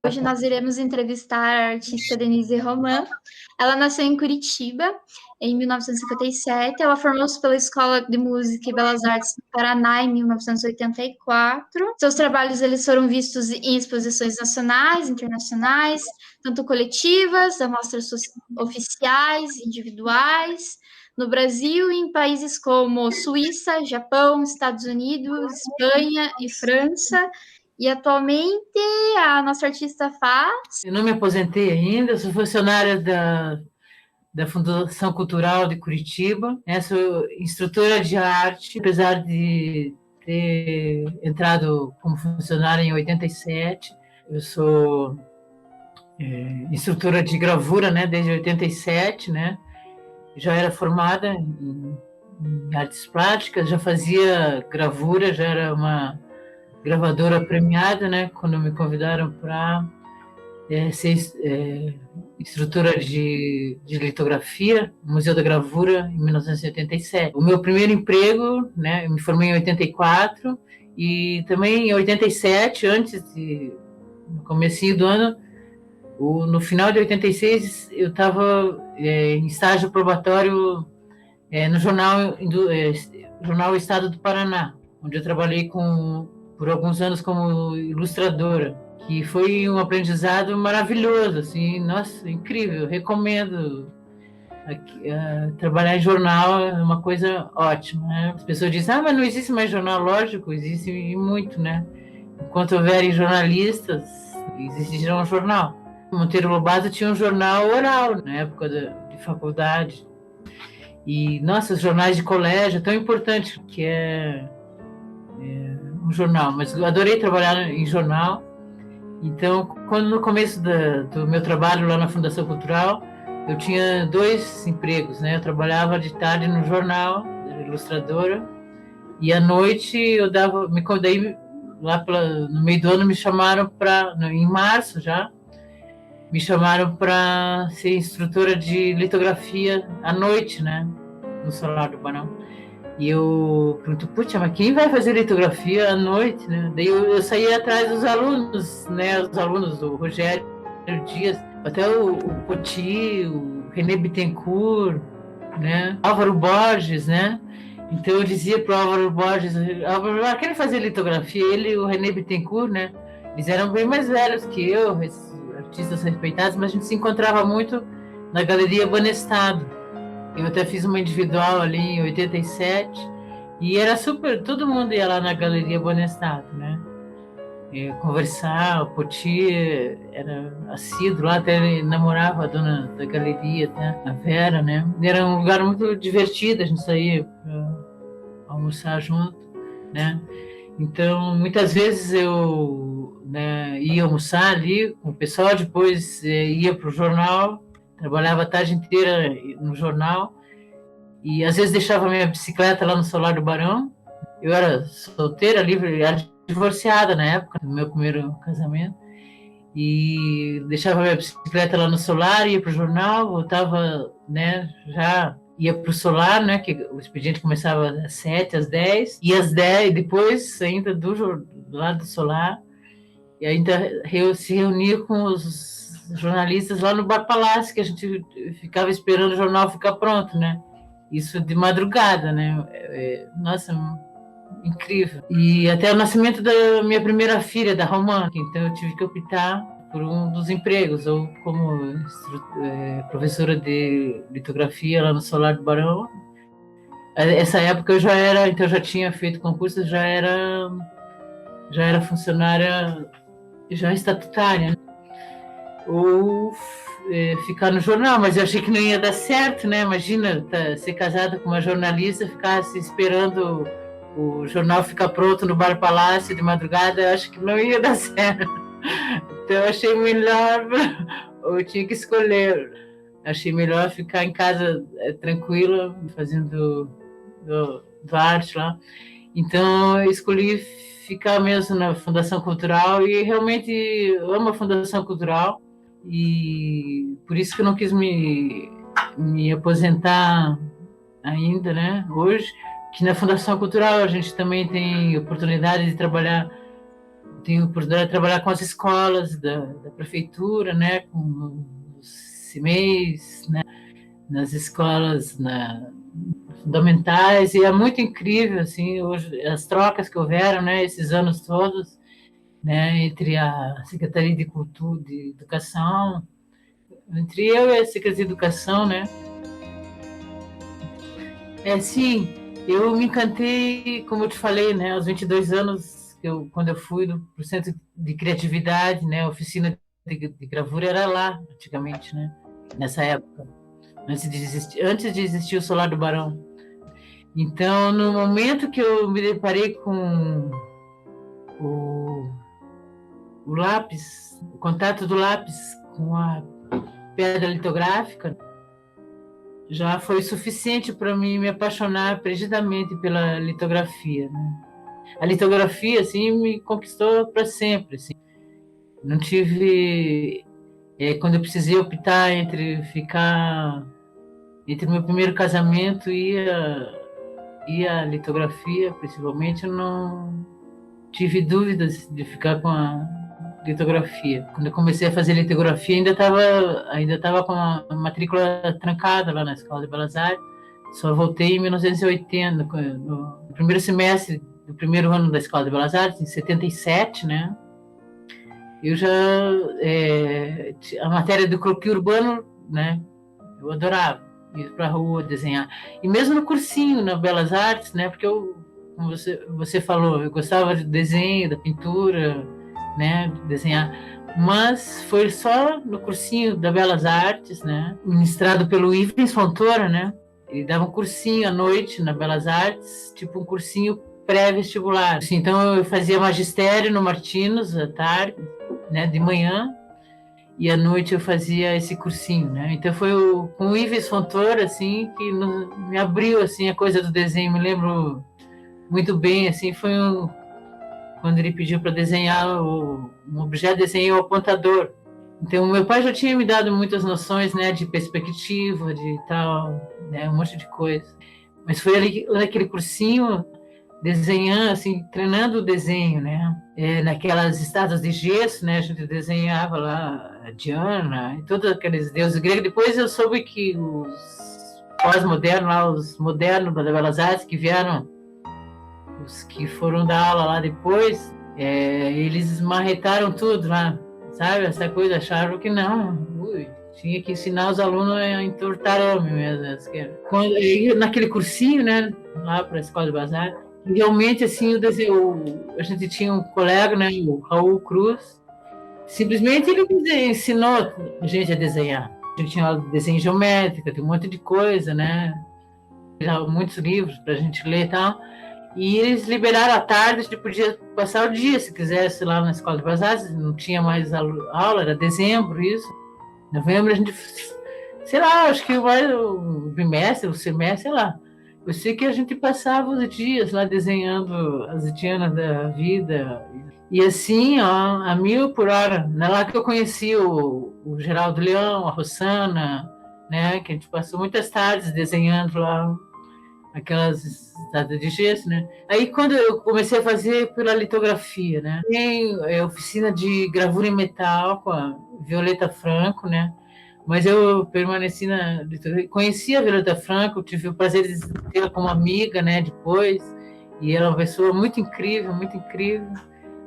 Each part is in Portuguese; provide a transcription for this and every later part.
Hoje nós iremos entrevistar a artista Denise Roman. Ela nasceu em Curitiba em 1957. Ela formou-se pela Escola de Música e Belas Artes do Paraná em 1984. Seus trabalhos eles foram vistos em exposições nacionais, internacionais, tanto coletivas, amostras oficiais, individuais, no Brasil e em países como Suíça, Japão, Estados Unidos, Espanha e França. E atualmente a nossa artista faz. Eu não me aposentei ainda, sou funcionária da Fundação Cultural de Curitiba, sou instrutora de arte, apesar de ter entrado como funcionária em 87. Eu sou instrutora de gravura, né, desde 87, né? Já era formada em artes plásticas, já fazia gravura, já era uma gravadora premiada, né? Quando me convidaram para ser instrutora de litografia no Museu da Gravura em 1987. O meu primeiro emprego, né? Eu me formei em 84 e também em 87, no comecinho do ano, no final de 86, eu estava em estágio probatório no jornal Estado do Paraná, onde eu trabalhei por alguns anos como ilustradora, que foi um aprendizado maravilhoso, assim, nossa, incrível, recomendo. Trabalhar em jornal é uma coisa ótima, né? As pessoas dizem, mas não existe mais jornal, lógico, existe muito, né? Enquanto houverem jornalistas, existirá um jornal. Monteiro Lobato tinha um jornal oral na época de faculdade. E, nossa, os jornais de colégio, é tão importante que é um jornal. Mas eu adorei trabalhar em jornal. Então, quando no começo do meu trabalho lá na Fundação Cultural, eu tinha 2 empregos, né? Eu trabalhava de tarde no jornal, era ilustradora, e à noite eu daí lá no meio do ano me chamaram em março já, me chamaram para ser instrutora de litografia à noite, né? No Solar do Barão. E eu pergunto, putz, mas quem vai fazer litografia à noite, né? Daí eu saí atrás dos alunos, né? Os alunos do Rogério Dias, até o Poti, o René Bittencourt, né? Álvaro Borges, né? Então eu dizia para o Álvaro Borges, Álvaro, quer fazer litografia? Ele e o René Bittencourt, né? Eles eram bem mais velhos que eu, artistas respeitados, mas a gente se encontrava muito na Galeria Banestado. Eu até fiz uma individual ali em 87 e era todo mundo ia lá na Galeria Banestado, né? Conversar, o Poti era assíduo lá, até ele namorava a dona da galeria, né? A Vera, né? Era um lugar muito divertido, a gente saía para almoçar junto, né? Então, muitas vezes eu, né, ia almoçar ali com o pessoal, depois ia para o jornal, trabalhava a tarde inteira no jornal e às vezes deixava minha bicicleta lá no Solar do Barão. Eu era solteira, livre, era divorciada na época do meu primeiro casamento, e deixava minha bicicleta lá no Solar, ia para o jornal, voltava, né, já ia para o Solar, né, que o expediente começava às 7, às 10, e às 10, depois ainda do lado do Solar, e ainda se reunia com os jornalistas lá no Bar Palácio, que a gente ficava esperando o jornal ficar pronto, né? Isso de madrugada, né? Nossa, incrível. E até o nascimento da minha primeira filha, da Romana, então eu tive que optar por um dos empregos, ou como professora de litografia lá no Solar do Barão. Essa época eu já tinha feito concurso, já era funcionária já estatutária, né? Ou ficar no jornal, mas eu achei que não ia dar certo, né? Imagina ser casada com uma jornalista, ficar se esperando o jornal ficar pronto no Bar Palácio de madrugada, eu acho que não ia dar certo. Então eu achei melhor, eu tinha que escolher, achei melhor ficar em casa tranquila, fazendo do arte lá. Então eu escolhi ficar mesmo na Fundação Cultural e realmente amo a Fundação Cultural e por isso que eu não quis me aposentar ainda, né? Hoje, que na Fundação Cultural a gente também tem oportunidade de trabalhar tenho a oportunidade de trabalhar com as escolas da prefeitura, né, com os CIMEIs, né, nas escolas fundamentais, e é muito incrível, assim, hoje, as trocas que houveram, né, esses anos todos, né, entre a Secretaria de Cultura, de Educação, entre eu e a Secretaria de Educação, né. Sim, eu me encantei, como eu te falei, né, aos 22 anos, quando eu fui para o Centro de Criatividade, né, a oficina de gravura era lá, antigamente, né, nessa época, antes de existir o Solar do Barão. Então, no momento que eu me deparei com o lápis, o contato do lápis com a pedra litográfica, já foi suficiente para mim me apaixonar perdidamente pela litografia, né? A litografia, assim, me conquistou para sempre, assim. Não tive... quando eu precisei optar entre entre o meu primeiro casamento e a litografia, principalmente, eu não tive dúvidas de ficar com a litografia. Quando eu comecei a fazer litografia, ainda tava com a matrícula trancada lá na Escola de Belas Artes. Só voltei em 1980, no primeiro semestre do primeiro ano da Escola de Belas Artes, em 77, né? Eu já... a matéria do croquis urbano, né? Eu adorava ir para a rua desenhar. E mesmo no cursinho, na Belas Artes, né? Porque como você falou, eu gostava de desenho, da pintura, né? De desenhar. Mas foi só no cursinho da Belas Artes, né? Ministrado pelo Ivens Fontoura, né? Ele dava um cursinho à noite na Belas Artes, tipo um cursinho pré-vestibular. Então eu fazia magistério no Martinos à tarde, né? De manhã. E à noite eu fazia esse cursinho, né? Então foi com o Ivens Fontoura, assim, que me abriu, assim, a coisa do desenho. Me lembro muito bem, assim, quando ele pediu para desenhar um objeto, desenhei o apontador. Então meu pai já tinha me dado muitas noções, né, de perspectiva, de tal, né, um monte de coisa. Mas foi ali naquele cursinho desenhando, assim, treinando o desenho, né? Naquelas estátuas de gesso, né? A gente desenhava lá a Diana e todos aqueles deuses gregos. Depois eu soube que os pós-modernos, lá, os modernos da Belas Artes que vieram, os que foram dar aula lá depois, eles marretaram tudo lá, sabe? Essa coisa, acharam que não, tinha que ensinar os alunos a entortar homem mesmo. Naquele cursinho, né? Lá para a Escola de Belas Artes, realmente, assim, a gente tinha um colega, né, o Raul Cruz, simplesmente ele ensinou a gente a desenhar. A gente tinha aula de desenho geométrico, tem um monte de coisa, né, muitos livros para a gente ler e tal, e eles liberaram à tarde, a gente podia passar o dia, se quisesse, lá na Escola de Belas Artes, não tinha mais aula, era dezembro, isso. Novembro a gente, sei lá, acho que o bimestre, o semestre, sei lá. Eu sei que a gente passava os dias lá desenhando as Dianas da vida. E assim, ó, a 1000 por hora. Não é lá que eu conheci o Geraldo Leão, a Rossana, né? Que a gente passou muitas tardes desenhando lá aquelas estátuas de gesso, né? Aí quando eu comecei a fazer pela litografia, né? Tem oficina de gravura em metal com a Violeta Franco, né? Mas eu permaneci conheci a Violeta Franco, tive o prazer de tê-la como amiga, né, depois, e ela é uma pessoa muito incrível, muito incrível.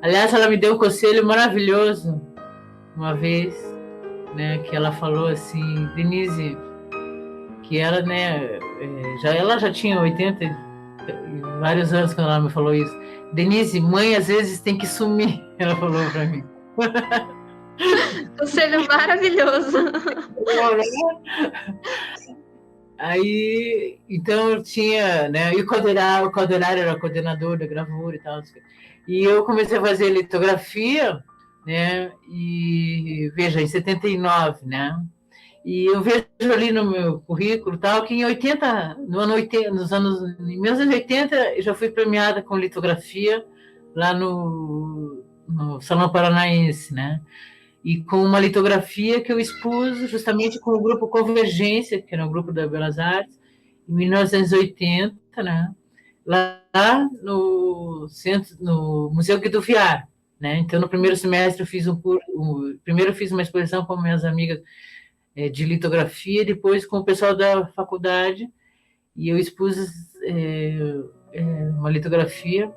Aliás, ela me deu um conselho maravilhoso uma vez, né, que ela falou assim, Denise, que ela, né, ela já tinha 80 e vários anos quando ela me falou isso. Denise, mãe às vezes tem que sumir, ela falou para mim. Conselho maravilhoso. Aí, então eu tinha, né? E o Calderário era coordenador da gravura e tal. E eu comecei a fazer litografia, né? E veja, em 79, né? E eu vejo ali no meu currículo tal que em 80, no ano 80, em 1980 eu já fui premiada com litografia lá no Salão Paranaense, né? E com uma litografia que eu expus justamente com o grupo Convergência, que era um grupo da Belas Artes, em 1980, né? Lá no Museu Guido Viar. né? Então, no primeiro semestre, eu fiz primeiro eu fiz uma exposição com minhas amigas de litografia, depois com o pessoal da faculdade, e eu expus uma litografia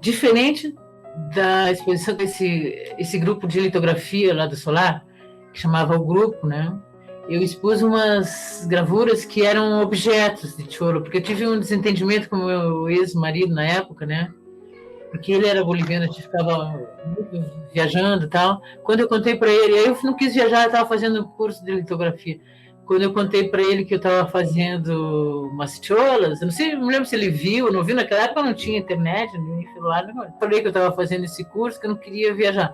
diferente da exposição desse grupo de litografia lá do Solar, que chamava o grupo, né? Eu expus umas gravuras que eram objetos de tijolo, porque eu tive um desentendimento com o meu ex-marido na época, né? Porque ele era boliviano, a gente ficava muito viajando e tal. Quando eu contei para ele, aí eu não quis viajar, eu estava fazendo um curso de litografia. Quando eu contei para ele que eu estava fazendo umas cholas, eu não lembro se ele viu, não viu, naquela época não tinha internet, nem celular, não. Falei que eu estava fazendo esse curso, que eu não queria viajar.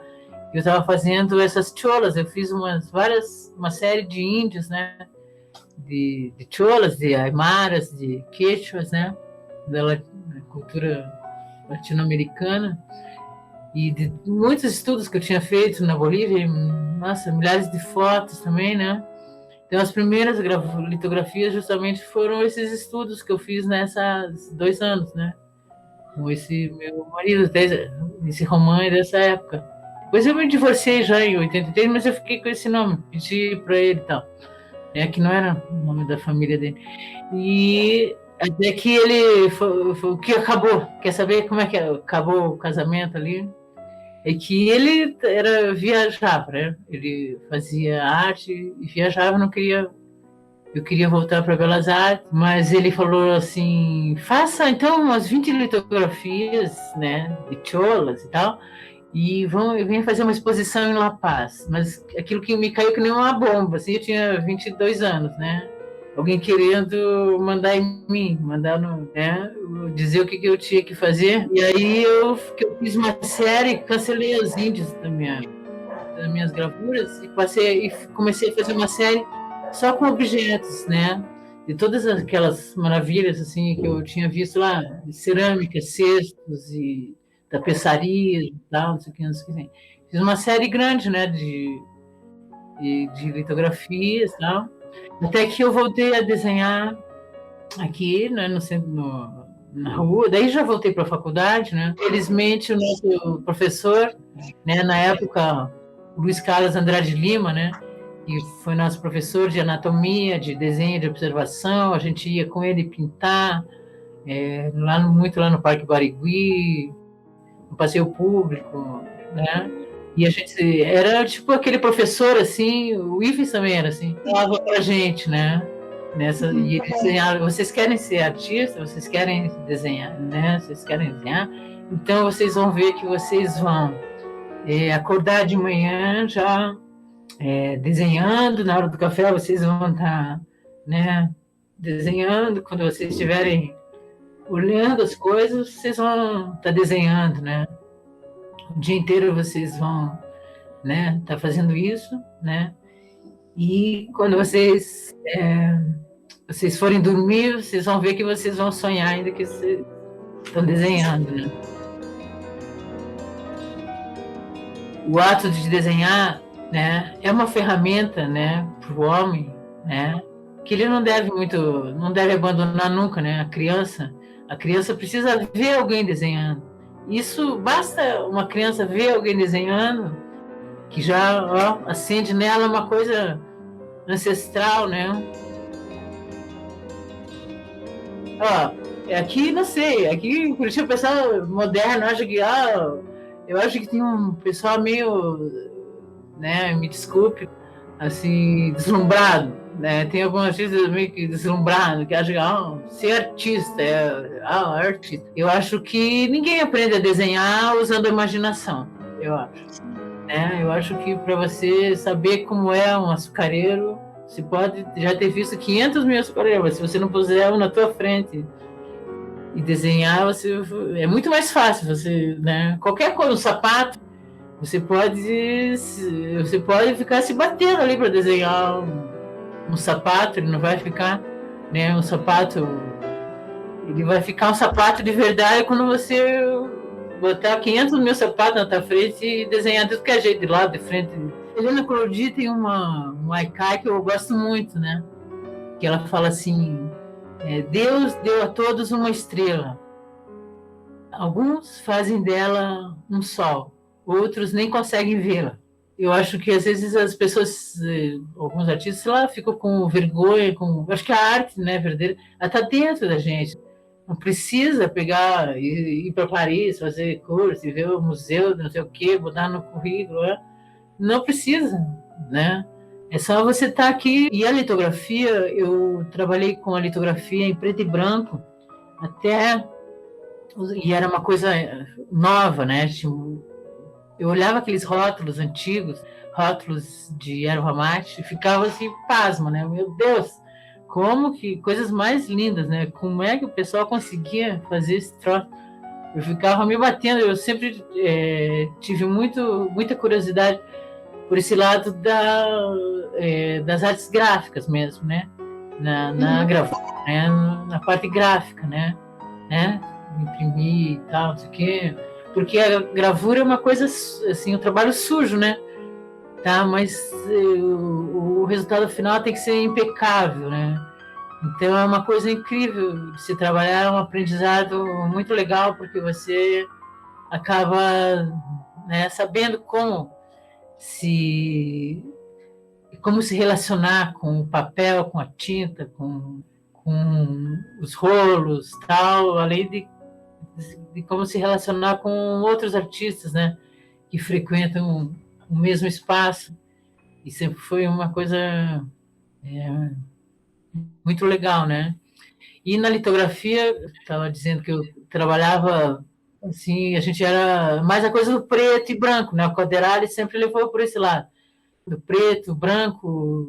Eu estava fazendo essas cholas, eu fiz uma série de índios, né? De cholas, de aimaras, de quechuas, né? Da cultura latino-americana, e de muitos estudos que eu tinha feito na Bolívia, nossa, milhares de fotos também, né? Então, as primeiras litografias justamente foram esses estudos que eu fiz nesses 2 anos, né? Com esse meu marido, esse Romã dessa época. Depois eu me divorciei já em 83, mas eu fiquei com esse nome, pedi para ele e tal. Que não era o nome da família dele. E até que ele foi o que acabou. Quer saber como é que acabou o casamento ali? É que ele viajava, né? Ele fazia arte e viajava, eu queria voltar para Belas Artes, mas ele falou assim, faça então umas 20 litografias, né, de cholas e tal, e venha fazer uma exposição em La Paz. Mas aquilo que me caiu que nem uma bomba, assim, eu tinha 22 anos, né? Alguém querendo mandar em mim, né, dizer o que eu tinha que fazer. E aí eu fiz uma série, cancelei os índios das minhas gravuras e comecei a fazer uma série só com objetos, né? De todas aquelas maravilhas assim que eu tinha visto lá, de cerâmica, cestos e tapeçarias e tal, não sei o que, não sei o que. Fiz uma série grande, né, de litografias e tal. Até que eu voltei a desenhar aqui, né, no centro, na rua. Daí já voltei para a faculdade, né? Felizmente, o nosso professor, né, na época, Luiz Carlos Andrade Lima, né, que foi nosso professor de anatomia, de desenho, de observação, a gente ia com ele pintar, muito lá no Parque Barigui, no passeio público, né? E a gente era tipo aquele professor assim, o Ives também era assim, falava pra gente, né? E ele desenhava, vocês querem ser artistas, vocês querem desenhar, né? Vocês querem desenhar, então vocês vão ver que vocês vão acordar de manhã já desenhando, na hora do café vocês vão estar, né, desenhando, quando vocês estiverem olhando as coisas, vocês vão estar desenhando, né? O dia inteiro vocês vão, né, estar fazendo isso, né? E quando vocês forem dormir, vocês vão ver que vocês vão sonhar ainda que vocês estão desenhando, né? O ato de desenhar, né, é uma ferramenta, né, para o homem, né, que ele não deve abandonar nunca, né? A criança precisa ver alguém desenhando. Isso basta uma criança ver alguém desenhando, que já acende nela uma coisa ancestral, né? Aqui, não sei, aqui em Curitiba o pessoal moderno acha que eu acho que tem um pessoal meio, né, me desculpe, assim, deslumbrado, né? Tem alguns artistas meio que deslumbrados, que acham que ser artista artista. Eu acho que ninguém aprende a desenhar usando a imaginação, eu acho. Né? Eu acho que para você saber como é um açucareiro, você pode já ter visto 500 mil açucareiros, mas se você não puser um na tua frente e desenhar, é muito mais fácil. Você, né? Qualquer coisa, um sapato, você pode ficar se batendo ali para desenhar um sapato, ele não vai ficar, né, um sapato, ele vai ficar um sapato de verdade quando você botar 500 mil sapatos na tua frente e desenhar de qualquer jeito, de lado, de frente. Helena Colodi tem um haikai que eu gosto muito, né? Que ela fala assim, Deus deu a todos uma estrela. Alguns fazem dela um sol, outros nem conseguem vê-la. Eu acho que às vezes as pessoas, alguns artistas, sei lá, ficam com vergonha, acho que a arte, né, verdadeira, ela está dentro da gente. Não precisa pegar e ir para Paris, fazer curso, e ver o museu, não sei o quê, botar no currículo, né? Não precisa, né? É só você estar aqui. E a litografia, eu trabalhei com a litografia em preto e branco até, e era uma coisa nova, né? Eu olhava aqueles rótulos antigos, rótulos de erva mate, e ficava assim, pasma, né? Meu Deus, como que coisas mais lindas, né? Como é que o pessoal conseguia fazer esse troço? Eu ficava me batendo, eu sempre tive muita curiosidade por esse lado das artes gráficas mesmo, né? Na gravura, né? Na parte gráfica, né? Imprimir e tal, não sei o quê. Porque a gravura é uma coisa, assim, um trabalho sujo, né? Tá? Mas o resultado final tem que ser impecável, né? Então é uma coisa incrível de se trabalhar, é um aprendizado muito legal, porque você acaba, né, sabendo se se relacionar com o papel, com a tinta, com os rolos, tal, além de como se relacionar com outros artistas, né, que frequentam o mesmo espaço. E sempre foi uma coisa muito legal, né? E na litografia, estava dizendo que eu trabalhava assim, a gente era mais a coisa do preto e branco, né? O Quaderali sempre levou por esse lado, do preto, branco,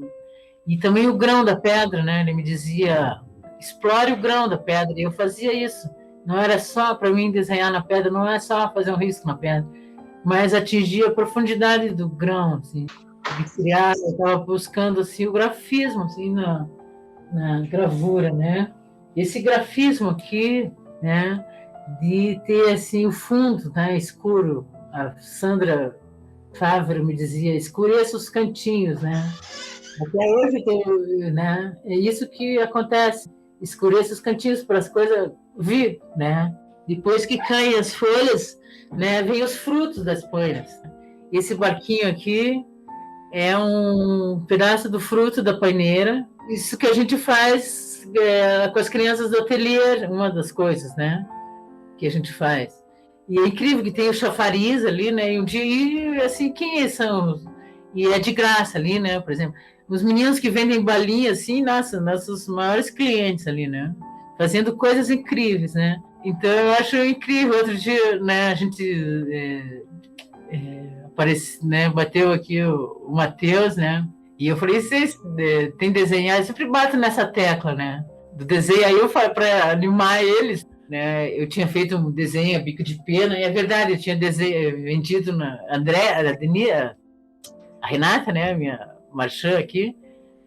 e também o grão da pedra, né? Ele me dizia, explore o grão da pedra, e eu fazia isso. Não era só para mim desenhar na pedra, não é só fazer um risco na pedra, mas atingir a profundidade do grão, assim, de criar, eu estava buscando assim o grafismo, assim, na gravura, né? Esse grafismo aqui, né? De ter assim o fundo, né? Escuro. A Sandra Fávero me dizia, escureça os cantinhos, né? Até hoje tem, né? É isso que acontece. Escureça os cantinhos para as coisas vir, né? Depois que caem as folhas, né? Vem os frutos das folhas. Esse barquinho aqui é um pedaço do fruto da paineira. Isso que a gente faz com as crianças do ateliê, uma das coisas, né? Que a gente faz. E é incrível que tem o chafariz ali, né? E um dia, e, assim, quem são? E é de graça ali, né? Por exemplo, os meninos que vendem balinha, assim, nossa, nossos maiores clientes ali, né? Fazendo coisas incríveis, né? Então, eu acho incrível. Outro dia, né, a gente né, bateu aqui o Matheus, né? E eu falei, vocês tem desenhar? Eu sempre bato nessa tecla, né? Do desenho. Aí eu falei, para animar eles, né? Eu tinha feito um desenho a bico de pena, e é verdade, eu tinha vendido na André, a Renata, né? A minha marchã aqui.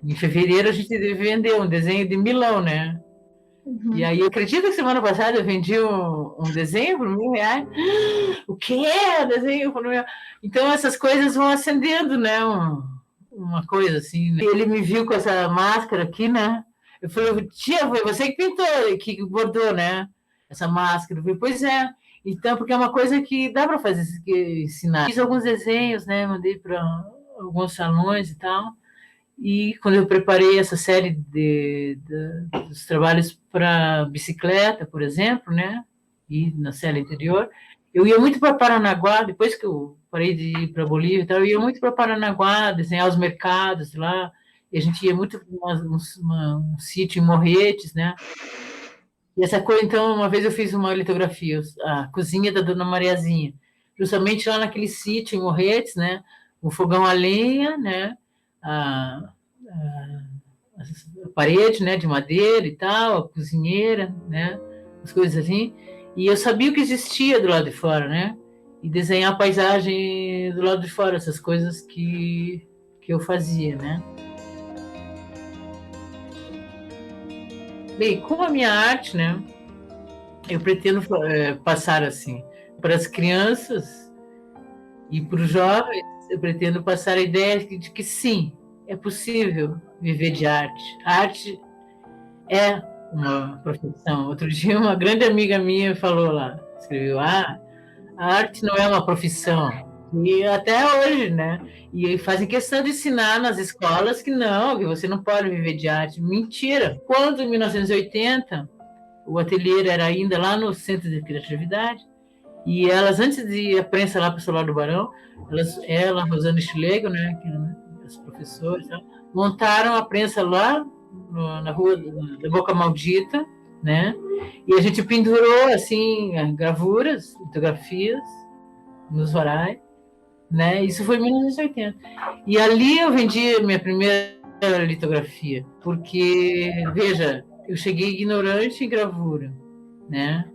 Em fevereiro a gente vendeu um desenho de Milão, né? E aí, eu acredito que semana passada eu vendi um desenho por R$ 1.000. O que é desenho por R$ 1.000? Então, essas coisas vão acendendo, né? Uma coisa assim. Né? Ele me viu com essa máscara aqui, né? Eu falei, tia, foi você que pintou, que bordou, né? Essa máscara. Eu falei, pois é. Então, porque é uma coisa que dá para fazer, ensinar. Fiz alguns desenhos, né? Mandei para alguns salões e tal. E quando eu preparei essa série dos trabalhos para bicicleta, por exemplo, né? E na série anterior, eu ia muito para Paranaguá, depois que eu parei de ir para Bolívia e tal, eu ia muito para Paranaguá, desenhar os mercados lá, e a gente ia muito para um sítio em Morretes, né? E essa coisa, então, uma vez eu fiz uma litografia, a cozinha da Dona Mariazinha, justamente lá naquele sítio em Morretes, né? O fogão a lenha, né? A, a parede, né, de madeira e tal, a cozinheira, né, as coisas assim. E eu sabia o que existia do lado de fora, né? E desenhar a paisagem do lado de fora, essas coisas que eu fazia, né? Bem, com a minha arte, né, eu pretendo passar assim para as crianças e para os jovens, eu pretendo passar a ideia de que sim, é possível viver de arte. A arte é uma profissão. Outro dia, uma grande amiga minha falou lá, escreveu, a arte não é uma profissão, E até hoje, né? E fazem questão de ensinar nas escolas que não, que você não pode viver de arte. Mentira! Quando, em 1980, o ateliê era ainda lá no Centro de Criatividade, e elas, antes de ir à prensa lá para o Solar do Barão, ela, Rosana Schlegel, né, que eram as professoras, montaram a prensa lá na rua da Boca Maldita, né? E a gente pendurou, assim, gravuras, litografias nos varais, né? Isso foi em 1980. E ali eu vendi minha primeira litografia, porque, veja, eu cheguei ignorante em gravura, né?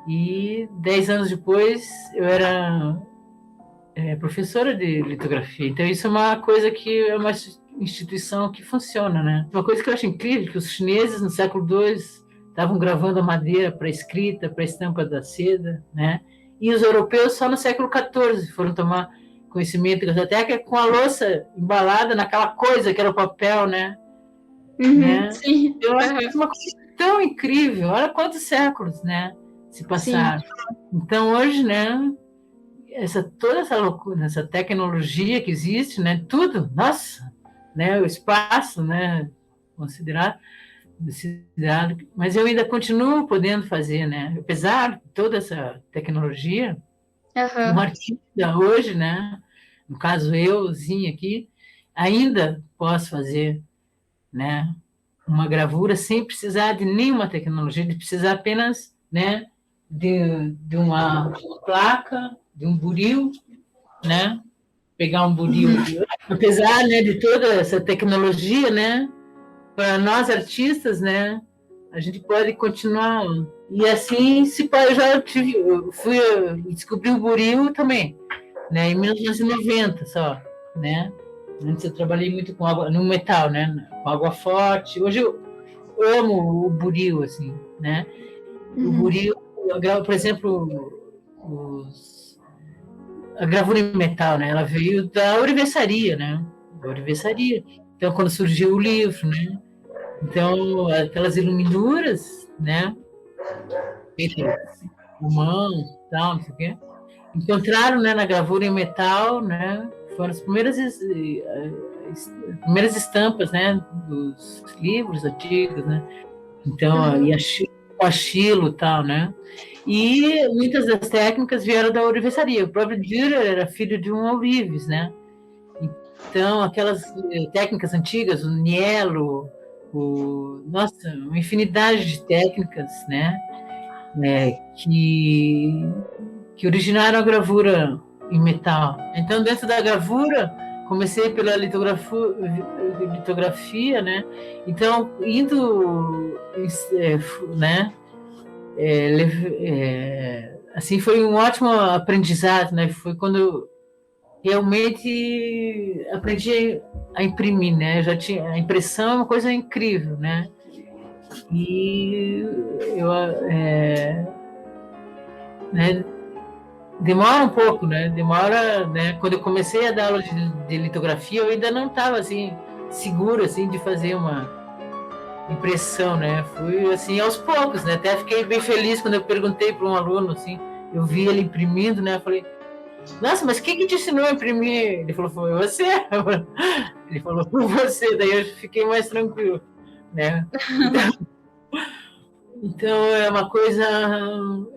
E 10 anos depois eu era professora de litografia. Então isso é uma coisa que é uma instituição que funciona, né? Uma coisa que eu acho incrível, que os chineses no século II estavam gravando a madeira para escrita, para estampa da seda, né? E os europeus só no século XIV foram tomar conhecimento dessa técnica com a louça embalada naquela coisa que era o papel, né? Né? Sim. Eu acho que é uma coisa tão incrível. Olha quantos séculos, né, se passaram. Sim. Então hoje, né, toda essa loucura, essa tecnologia que existe, né, tudo, nossa, né, o espaço, né, considerado, mas eu ainda continuo podendo fazer, né, apesar de toda essa tecnologia, um artista hoje, né, no caso euzinho aqui, ainda posso fazer, né, uma gravura sem precisar de nenhuma tecnologia, de precisar apenas, né, de uma placa, de um buril, né, pegar um buril. Apesar, né, de toda essa tecnologia, né, para nós artistas, né, a gente pode continuar. E assim, eu fui descobrir o buril também, né, em 1990 só, né. Antes eu trabalhei muito com água, no metal, né, com água forte. Hoje eu amo o buril, assim, né. O buril, por exemplo, a gravura em metal, né, ela veio da ourivesaria, né, da ourivesaria. Então, quando surgiu o livro, né, então, aquelas iluminuras, né, feitas com mão, tal, não sei o quê, encontraram, né, na gravura em metal, né, foram as primeiras estampas, né, dos livros antigos, né. Então, e a Chilo, tal, né. E muitas das técnicas vieram da ourivesaria. O próprio Dürer era filho de um ourives, né. Então, aquelas técnicas antigas, o nielo, nossa, uma infinidade de técnicas, né, que originaram a gravura em metal. Então, dentro da gravura, comecei pela litografia, né? Então, indo, né? Assim, foi um ótimo aprendizado, né? Foi quando eu realmente aprendi a imprimir, né? A impressão é uma coisa incrível, né? E eu, né? Demora um pouco, né? Demora, né? Quando eu comecei a dar aula de litografia, eu ainda não estava assim seguro assim de fazer uma impressão, né? Fui assim aos poucos, né? Até fiquei bem feliz quando eu perguntei para um aluno assim, eu vi ele imprimindo, né? Eu falei: "Nossa, mas quem que te ensinou a imprimir?" Ele falou: "Foi você." Ele falou: "Foi você." Daí eu fiquei mais tranquilo, né? Então é uma coisa,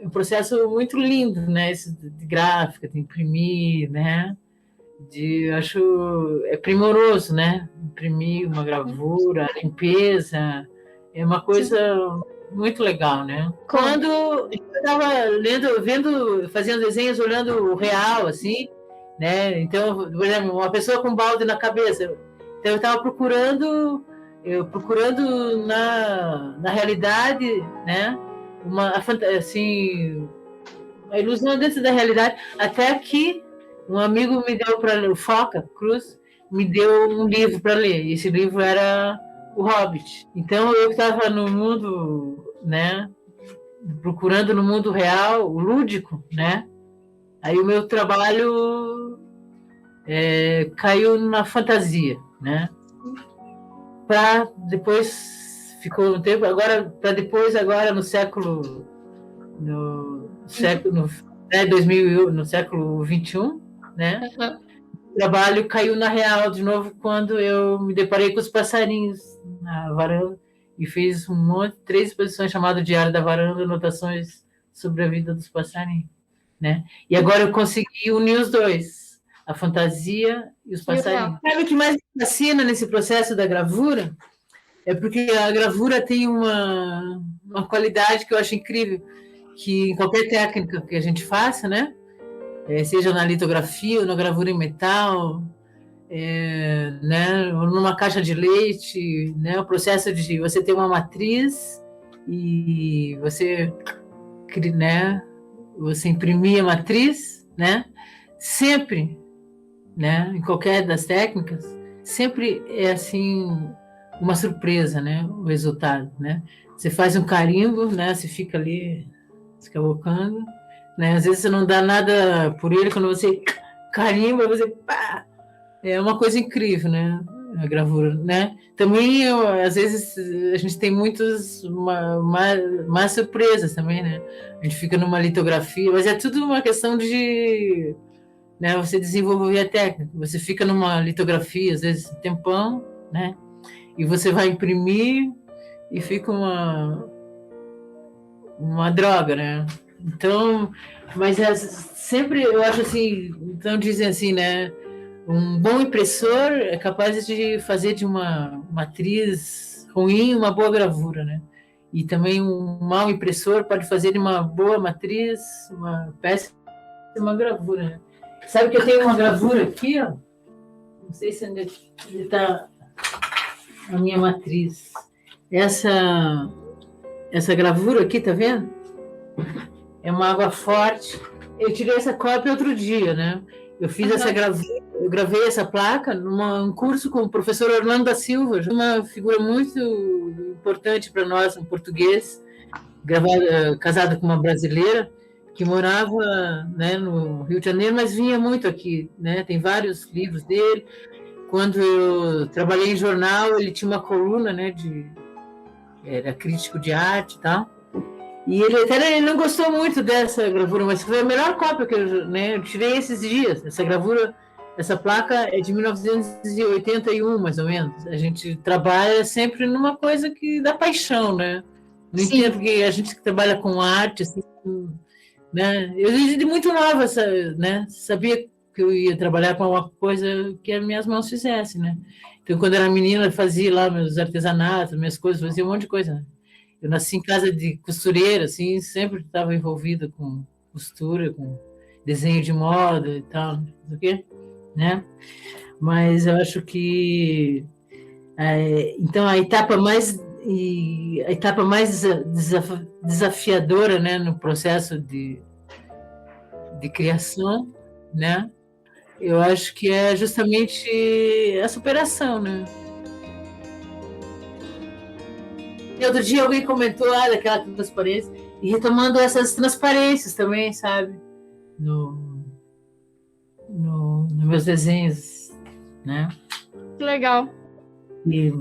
um processo muito lindo, né? Esse de gráfica, de imprimir, né? Acho primoroso, né? Imprimir uma gravura, limpeza, é uma coisa muito legal, né? Quando eu estava fazendo desenhos, olhando o real, assim, né? Então, por exemplo, uma pessoa com um balde na cabeça, então eu estava procurando na realidade, né, assim, a ilusão dentro da realidade, até que um amigo me deu para ler, o Foca Cruz, me deu um livro para ler, e esse livro era O Hobbit. Então eu estava no mundo, né, procurando no mundo real, o lúdico, né, aí o meu trabalho caiu na fantasia, né, para depois ficou um tempo agora para depois agora no século 2000, no século 21, né? Uhum. O trabalho caiu na real de novo quando eu me deparei com os passarinhos na varanda e fiz 3 exposições chamadas Diário da Varanda, anotações sobre a vida dos passarinhos, né? E agora eu consegui unir os dois, a fantasia e os passarinhos. Sabe o que mais me fascina nesse processo da gravura? É porque a gravura tem uma qualidade que eu acho incrível, que em qualquer técnica que a gente faça, né? Seja na litografia ou na gravura em metal, né? Ou numa caixa de leite, né? O processo de você ter uma matriz e você, né? Você imprimir a matriz, né? Sempre, né? Em qualquer das técnicas, sempre é assim uma surpresa, né? O resultado, né? Você faz um carimbo, né? Você fica ali escavocando, né? Às vezes você não dá nada por ele, quando você carimba, você pá! É uma coisa incrível, né? A gravura, né? Também, às vezes, a gente tem muitas mais surpresas também, né? A gente fica numa litografia, mas é tudo uma questão de, né, você desenvolver a técnica. Você fica numa litografia, às vezes, um tempão, né? E você vai imprimir e fica uma droga, né? Então, mas sempre eu acho assim, então dizem assim, né? Um bom impressor é capaz de fazer de uma matriz ruim uma boa gravura, né? E também um mau impressor pode fazer de uma boa matriz uma péssima gravura, né? Sabe que eu tenho uma gravura aqui, ó? Não sei se onde está a minha matriz. Essa gravura aqui, tá vendo? É uma água forte. Eu tirei essa cópia outro dia, né? Eu fiz essa gravura, eu gravei essa placa num curso com o professor Orlando da Silva, uma figura muito importante para nós, um português, casado com uma brasileira, que morava, né, no Rio de Janeiro, mas vinha muito aqui, né? Tem vários livros dele. Quando eu trabalhei em jornal, ele tinha uma coluna, né, era crítico de arte e tal. E ele não gostou muito dessa gravura, mas foi a melhor cópia que eu tirei esses dias. Essa gravura, essa placa é de 1981, mais ou menos. A gente trabalha sempre numa coisa que dá paixão, né? No entanto, que a gente que trabalha com arte, assim, né? Eu desde muito nova, né? Sabia que eu ia trabalhar com alguma coisa que as minhas mãos fizessem, né? Então, quando eu era menina, eu fazia lá meus artesanatos, minhas coisas, fazia um monte de coisa, né? Eu nasci em casa de costureira, assim, sempre estava envolvida com costura, com desenho de moda e tal, não sei o quê, né? Mas eu acho que então a etapa mais desafiadora, né, no processo de criação, né? Eu acho que é justamente a superação, né? E outro dia alguém comentou daquela transparência, e retomando essas transparências também, sabe? Nos meus desenhos, né? Que legal. E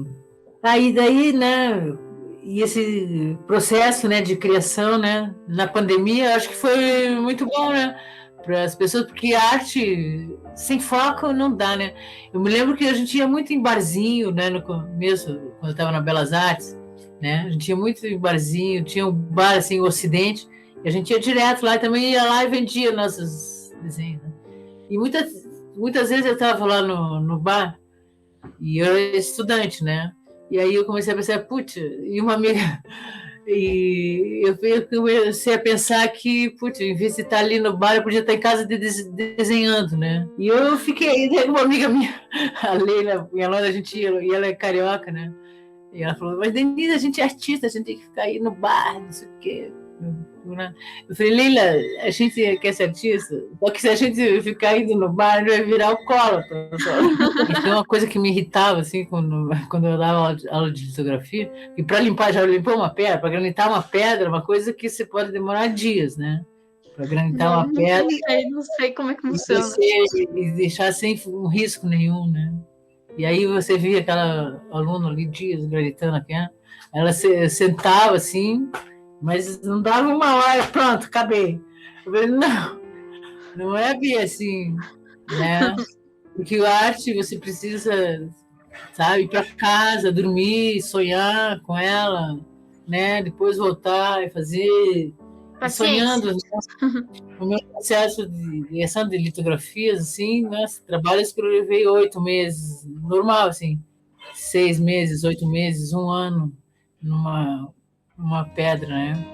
aí daí, né? E esse processo, né, de criação, né, na pandemia, acho que foi muito bom, né, para as pessoas, porque a arte sem foco não dá, né? Eu me lembro que a gente ia muito em barzinho, né, no começo, quando eu estava na Belas Artes, né? A gente ia muito em barzinho, tinha um bar assim, o Ocidente, e a gente ia direto lá e também ia lá e vendia nossos desenhos, né? E muitas vezes eu estava lá no bar e eu era estudante, né? E aí eu comecei a pensar, putz, e uma amiga, e eu comecei a pensar que, putz, em vez de estar ali no bar, eu podia estar em casa desenhando, né? E eu fiquei, uma amiga minha, a Leila, minha nora, a gente ia, e ela é carioca, né? E ela falou, mas Denise, a gente é artista, a gente tem que ficar aí no bar, não sei o quê. Eu falei, Leila, a gente quer ser artista, só que se a gente ficar indo no bar, a gente vai virar alcoólatra. Então, uma coisa que me irritava, assim, quando eu dava aula de litografia, e para limpar, já limpou uma pedra, para granitar uma pedra, é uma coisa que você pode demorar dias, né? Para granitar uma pedra. Não sei como é que funciona. E deixar sem um risco nenhum, né? E aí você via aquela aluna ali, dias, gritando aqui, né? Ela sentava assim, mas não dava uma hora, pronto, acabei. Eu falei, não é bem assim. né? Porque a arte você precisa, sabe, ir para casa, dormir, sonhar com ela, né? Depois voltar e fazer, e sonhando, Paciência. né? O meu processo de direção de litografias, assim, nossa, trabalhos que eu levei 8 meses, normal, assim, 6 meses, 8 meses, um ano, numa pedra, né?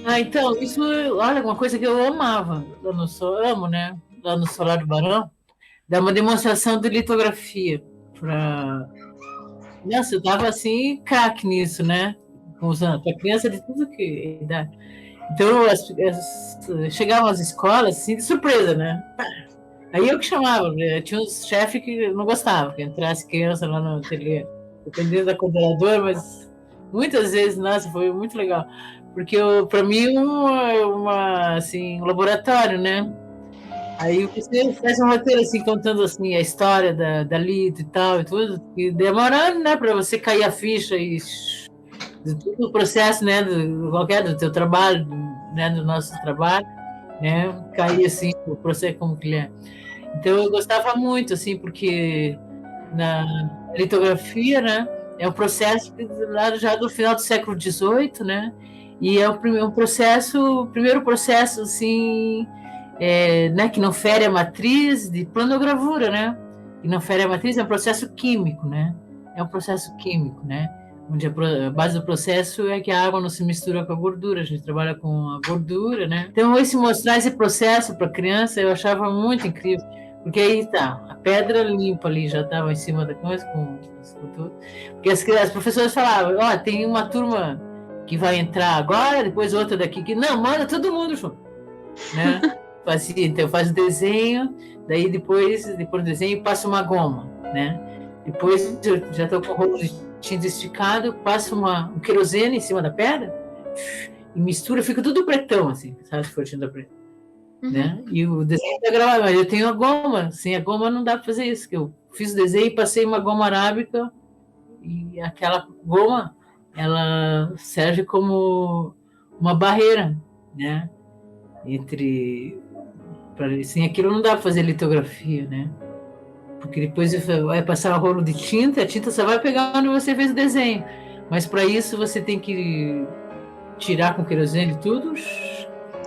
Ah, então, isso, olha, uma coisa que eu amava, amo, né? Lá no Solar do Barão, dar uma demonstração de litografia. Pra... Nossa, eu tava assim, craque nisso, né? Para criança de tudo que dá. Então, chegavam às escolas, assim, de surpresa, né? Aí eu que chamava, né? Tinha uns chefes que não gostavam que entrasse criança lá no ateliê, dependendo da coordenadora, mas muitas vezes, nossa, foi muito legal. Porque para mim assim, um laboratório, né? Aí você faz um roteiro assim, contando assim, a história da Lito e tal, e tudo, e demorando, né, para você cair a ficha e de todo o processo, né, do teu trabalho, né, do nosso trabalho, né, cair assim, o processo como que ele é. Então eu gostava muito, assim, porque na litografia, né, é um processo lá já do final do século XVIII, né, e é o primeiro processo, assim, né, que não fere a matriz de planogravura, né, que não fere a matriz, é um processo químico, né, é um processo químico, né, onde a base do processo é que a água não se mistura com a gordura, a gente trabalha com a gordura, né, então mostrar esse processo para a criança eu achava muito incrível, porque aí tá, a pedra limpa ali já estava em cima da coisa, com tudo. Porque as professoras falavam, ó, tem uma turma que vai entrar agora, depois outra daqui que não, manda todo mundo junto, né? Então eu faço desenho, daí depois do desenho passo uma goma, né? Depois eu já estou com o rolo de tinta esticado, passo um querosene em cima da pedra e mistura, fica tudo pretão assim, sabe, se for tinta preta. Né? E o desenho está gravado, mas eu tenho a goma. Sem a goma não dá para fazer isso. Eu fiz o desenho e passei uma goma arábica e aquela goma ela serve como uma barreira, né? Sem aquilo não dá para fazer litografia, né? Porque depois vai passar o rolo de tinta, a tinta só vai pegar onde você fez o desenho. Mas para isso você tem que tirar com querosene tudo,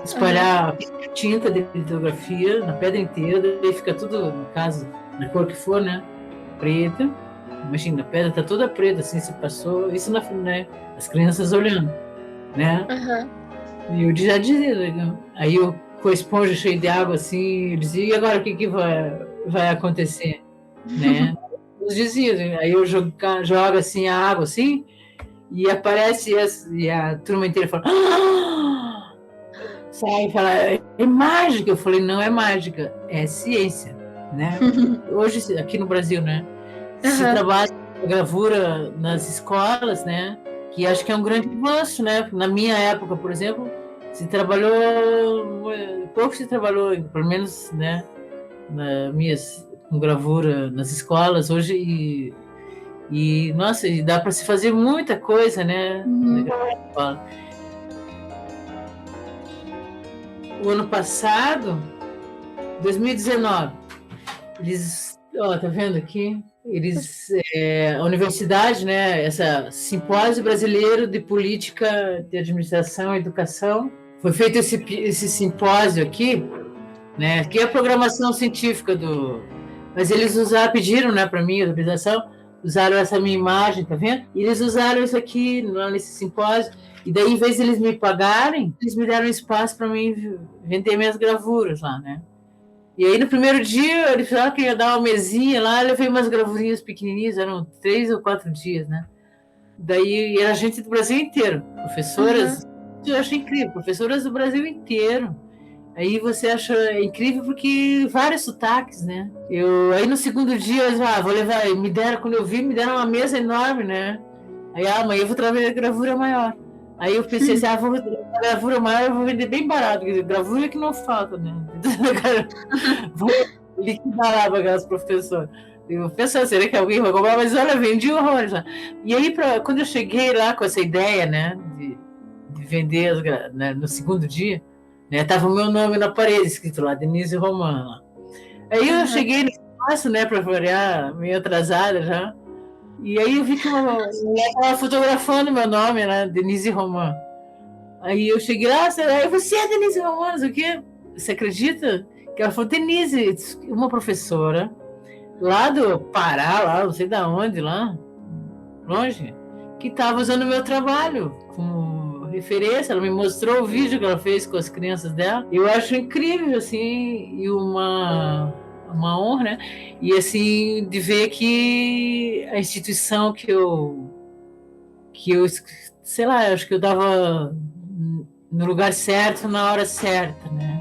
espalhar tinta de litografia na pedra inteira, daí fica tudo, no caso, na cor que for, né? Preta. Imagina, a pedra tá toda preta, assim, se passou, isso na né? As crianças olhando, né? E eu já dizia, aí eu com a esponja cheia de água, assim, eu dizia, e agora o que vai acontecer, né? Eu dizia, aí eu jogo assim a água, assim, e aparece e a turma inteira fala, sai e fala, é mágica. Eu falei, não é mágica, é ciência, né? Hoje, aqui no Brasil, né? Se trabalha gravura nas escolas, né? Que acho que é um grande avanço, né? Na minha época, por exemplo, pouco se trabalhou, pelo menos, né? Com gravura nas escolas hoje nossa, dá para se fazer muita coisa, né? O ano passado, 2019, eles, tá vendo aqui? A universidade, né? Essa Simpósio Brasileiro de Política de Administração e Educação, foi feito esse simpósio aqui, né? Que é a programação científica mas eles pediram, né, para mim a autorização, usaram essa minha imagem, tá vendo? E eles usaram isso aqui lá nesse simpósio. E daí, em vez de eles me pagarem, eles me deram espaço para mim vender minhas gravuras lá, né? E aí, no primeiro dia, eles falaram que ia dar uma mesinha lá, eu levei umas gravurinhas pequenininhas, eram 3 ou 4 dias, né? Daí, era gente do Brasil inteiro, professoras, eu achei incrível, professoras do Brasil inteiro. Aí você acha incrível porque vários sotaques, né? Aí no segundo dia, eu disse, vou levar, quando eu vi, me deram uma mesa enorme, né? Aí, amanhã eu vou trazer a gravura maior. Aí eu pensei assim, vou vender a gravura maior, eu vou vender bem barato, quer dizer, gravura que não falta, né? Vou liquidar lá para aquelas professoras. Eu pensei, será que alguém vai comprar? Mas olha, vendi horrores lá. E aí, quando eu cheguei lá com essa ideia, né, de vender né, no segundo dia, né? Tava o meu nome na parede, escrito lá, Denise Romana. Aí eu cheguei no espaço, né, para variar, meio atrasada já, e aí eu vi que uma mulher estava fotografando meu nome, né, Denise Roman. Aí eu cheguei lá, aí você é Denise Roman, não sei o quê? Você acredita? Que ela falou, Denise, uma professora lá do Pará, lá, não sei de onde, lá, longe, que estava usando o meu trabalho como referência. Ela me mostrou o vídeo que ela fez com as crianças dela. Eu acho incrível, assim, e uma honra, né? E, assim, de ver que a instituição que eu sei lá, eu acho que eu estava no lugar certo, na hora certa, né?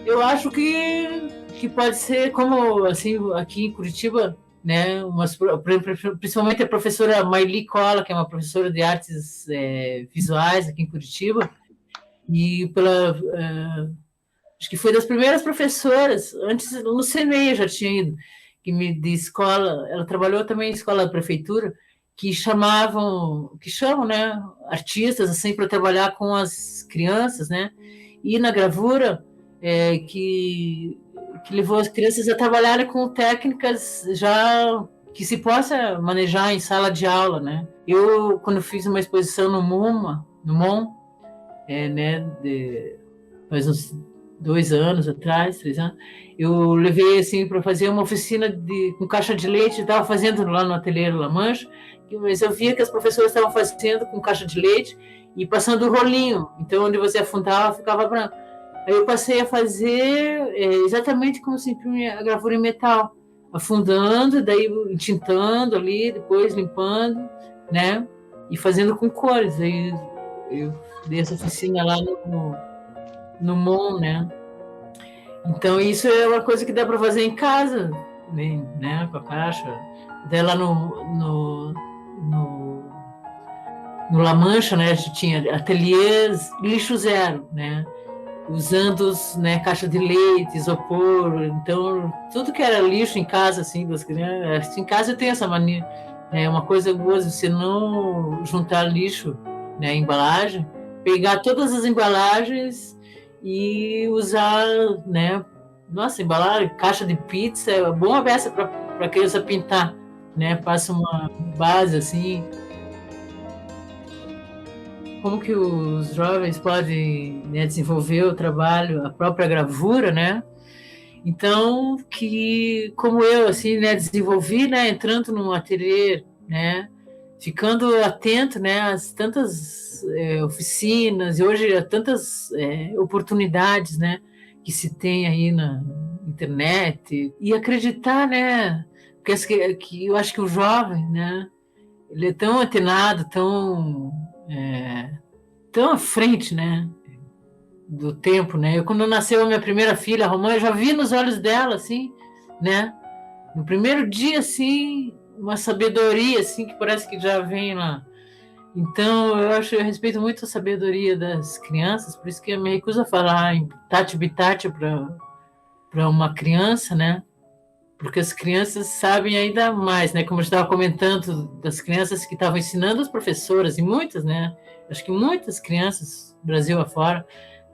Eu acho que pode ser como, assim, aqui em Curitiba, né, principalmente a professora Maili Cola, que é uma professora de artes visuais aqui em Curitiba, e acho que foi das primeiras professoras, antes no CNEI já tinha ido, de escola, ela trabalhou também em escola da prefeitura, que chamam, né, artistas assim para trabalhar com as crianças, né, e na gravura que levou as crianças a trabalharem com técnicas já que se possa manejar em sala de aula, né. Eu, quando fiz uma exposição no MON, né, faz uns 2 anos atrás, 3 anos, eu levei assim para fazer uma oficina com caixa de leite, estava fazendo lá no ateliê La Mancha, mas eu via que as professoras estavam fazendo com caixa de leite e passando o rolinho, então onde você afundava ficava branco. Aí eu passei a fazer exatamente como se imprimia a gravura em metal, afundando, daí tintando ali, depois limpando, né, e fazendo com cores. Aí eu dei essa oficina lá no MON, né? Então isso é uma coisa que dá para fazer em casa, né? Com a caixa. Daí lá no La Mancha, né? A gente tinha ateliês lixo zero, né? Usando né, caixa de leite, isopor, então tudo que era lixo em casa, assim, das crianças, em casa eu tenho essa mania, né? Uma coisa boa, você não juntar lixo, né, embalagem, pegar todas as embalagens e usar, né, nossa, embalagem, caixa de pizza, é uma boa peça para a criança pintar, né, passa uma base assim. Como que os jovens podem, né, desenvolver o trabalho, a própria gravura, né? Então, como eu, assim, né, desenvolvi, né, entrando num ateliê, né, ficando atento, né, às tantas oficinas e hoje há tantas oportunidades, né, que se tem aí na internet e acreditar, né, que eu acho que o jovem, né, ele é tão antenado, tão à frente, né, do tempo, né? Quando nasceu a minha primeira filha, a Romã, eu já vi nos olhos dela, assim, né? No primeiro dia, assim, uma sabedoria, assim, que parece que já vem lá. Então, eu respeito muito a sabedoria das crianças, por isso que eu me recuso a falar em tati bitati para uma criança, né? Porque as crianças sabem ainda mais, né? Como eu estava comentando, das crianças que estavam ensinando as professoras, e muitas, né? Acho que muitas crianças, Brasil afora,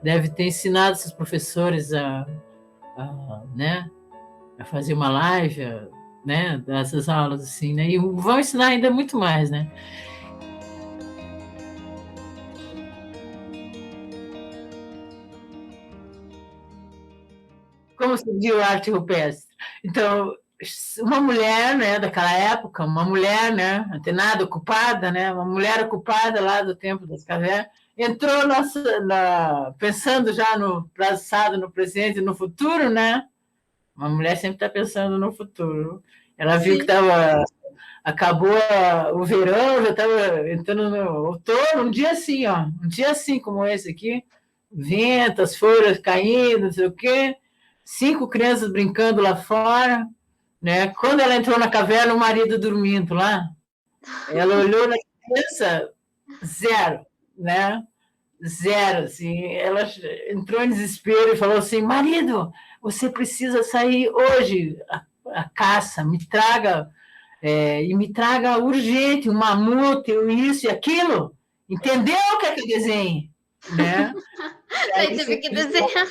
devem ter ensinado seus professores né, a fazer uma live, né, dessas aulas, assim, né? E vão ensinar ainda muito mais, né? Como se viu a arte rupestre? Então, uma mulher, né, daquela época, uma mulher, né, antenada, ocupada, né, uma mulher ocupada lá do tempo das cavernas, entrou pensando já no passado, no presente, no futuro, né? Uma mulher sempre está pensando no futuro. Ela viu que acabou o verão, já estava entrando no outono, um dia assim, ó, um dia assim como esse aqui, vento, as folhas caindo, não sei o quê, 5 crianças brincando lá fora, né? Quando ela entrou na caverna, o marido dormindo lá, ela olhou na criança, zero, né? Zero, assim, ela entrou em desespero e falou assim, marido, você precisa sair hoje a caça, me traga urgente um mamute, isso e aquilo, entendeu o que é que eu desenho? né? Aí teve que desenhar.